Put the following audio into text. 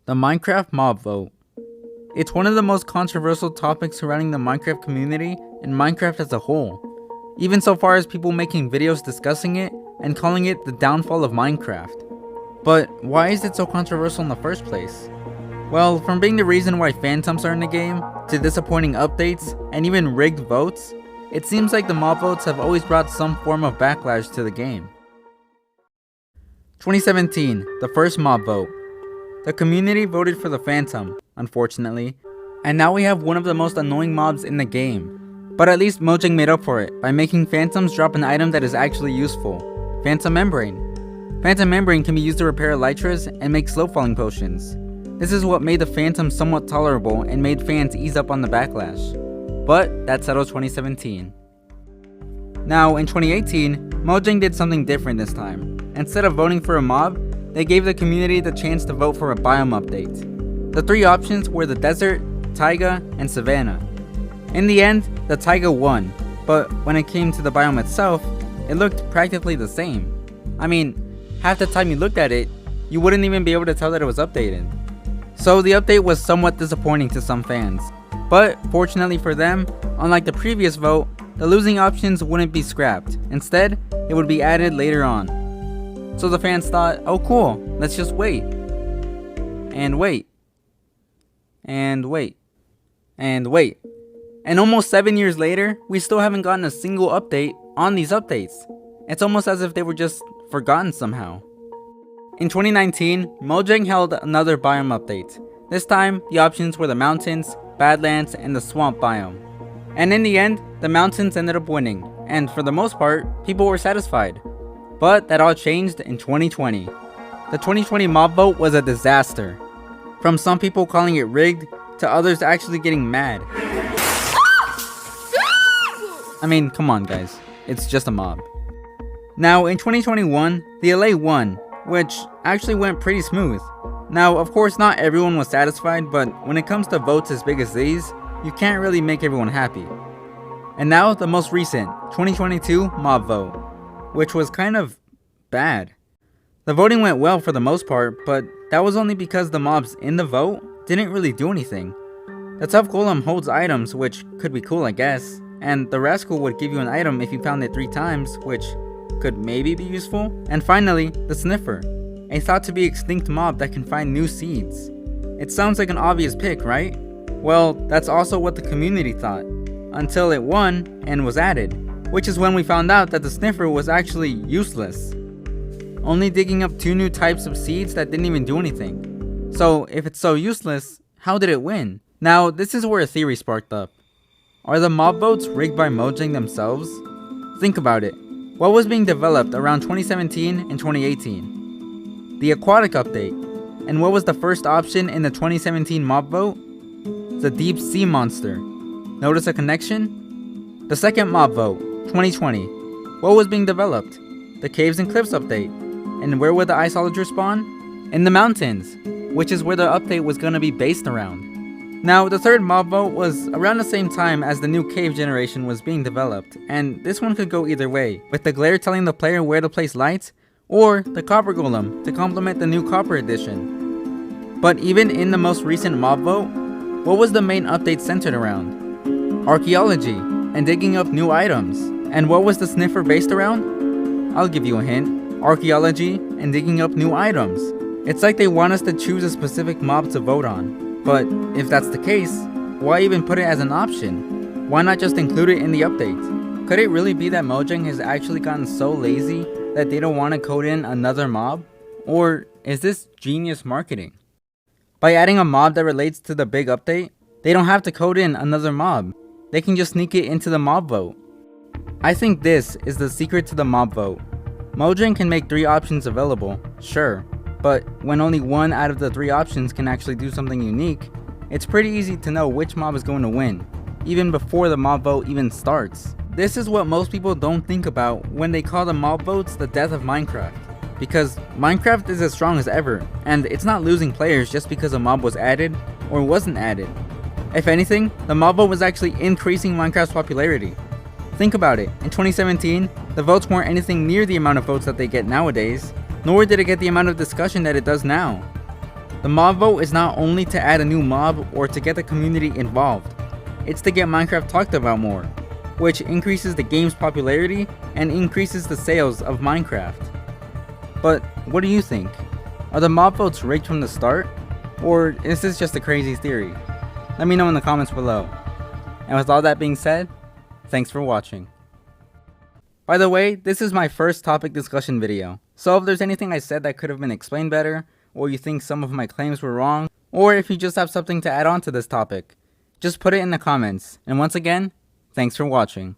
The Minecraft mob vote. It's one of the most controversial topics surrounding the Minecraft community and Minecraft as a whole, even so far as people making videos discussing it and calling it the downfall of Minecraft. But why is it so controversial in the first place? Well, from being the reason why phantoms are in the game, to disappointing updates, and even rigged votes, it seems like the mob votes have always brought some form of backlash to the game. 2017, the first mob vote. The community voted for the Phantom, unfortunately, and now we have one of the most annoying mobs in the game. But at least Mojang made up for it by making Phantoms drop an item that is actually useful: Phantom Membrane. Phantom Membrane can be used to repair elytras and make slow falling potions. This is what made the Phantom somewhat tolerable and made fans ease up on the backlash. But that settled 2017. Now in 2018, Mojang did something different this time. Instead of voting for a mob, they gave the community the chance to vote for a biome update. The three options were the desert, taiga, and savanna. In the end, the taiga won, but when it came to the biome itself, it looked practically the same. I mean, half the time you looked at it, you wouldn't even be able to tell that it was updated. So the update was somewhat disappointing to some fans. But fortunately for them, unlike the previous vote, the losing options wouldn't be scrapped. Instead, it would be added later on. So the fans thought, oh cool, let's just wait. And wait. And wait. And wait. And almost 7 years later, we still haven't gotten a single update on these updates. It's almost as if they were just forgotten somehow. In 2019, Mojang held another biome update. This time, the options were the mountains, badlands, and the swamp biome. And in the end, the mountains ended up winning, and for the most part, people were satisfied. But that all changed in 2020. The 2020 mob vote was a disaster. From some people calling it rigged, to others actually getting mad. I mean, come on guys, it's just a mob. Now in 2021, the LA won, which actually went pretty smooth. Now of course not everyone was satisfied, but when it comes to votes as big as these, you can't really make everyone happy. And now the most recent, 2022 mob vote, which was kind of bad. The voting went well for the most part, but that was only because the mobs in the vote didn't really do anything. The tough golem holds items, which could be cool I guess, and the rascal would give you an item if you found it 3 times, which could maybe be useful. And finally, the sniffer, a thought to be extinct mob that can find new seeds. It sounds like an obvious pick, right? Well, that's also what the community thought, until it won and was added, which is when we found out that the sniffer was actually useless, only digging up 2 new types of seeds that didn't even do anything. So if it's so useless, how did it win? Now this is where a theory sparked up. Are the mob votes rigged by Mojang themselves? Think about it. What was being developed around 2017 and 2018? The aquatic update. And what was the first option in the 2017 mob vote? The deep sea monster. Notice a connection? The second mob vote, 2020. What was being developed? The caves and cliffs update. And where would the iceologers spawn? In the mountains, which is where the update was going to be based around. Now the third mob vote was around the same time as the new cave generation was being developed, and this one could go either way, with the glare telling the player where to place lights, or the copper golem to complement the new copper edition. But even in the most recent mob vote, what was the main update centered around? Archaeology and digging up new items. And what was the sniffer based around? I'll give you a hint. Archaeology and digging up new items. It's like they want us to choose a specific mob to vote on. But if that's the case, why even put it as an option? Why not just include it in the update? Could it really be that Mojang has actually gotten so lazy that they don't want to code in another mob? Or is this genius marketing? By adding a mob that relates to the big update, they don't have to code in another mob. They can just sneak it into the mob vote. I think this is the secret to the mob vote. Mojang can make 3 options available, sure, but when only 1 out of the 3 options can actually do something unique, it's pretty easy to know which mob is going to win, even before the mob vote even starts. This is what most people don't think about when they call the mob votes the death of Minecraft, because Minecraft is as strong as ever, and it's not losing players just because a mob was added or wasn't added. If anything, the mob vote was actually increasing Minecraft's popularity. Think about it, in 2017, the votes weren't anything near the amount of votes that they get nowadays, nor did it get the amount of discussion that it does now. The mob vote is not only to add a new mob or to get the community involved, it's to get Minecraft talked about more, which increases the game's popularity and increases the sales of Minecraft. But what do you think? Are the mob votes rigged from the start? Or is this just a crazy theory? Let me know in the comments below. And with all that being said, thanks for watching. By the way, this is my first topic discussion video, so if there's anything I said that could have been explained better, or you think some of my claims were wrong, or if you just have something to add on to this topic, just put it in the comments. And once again, thanks for watching.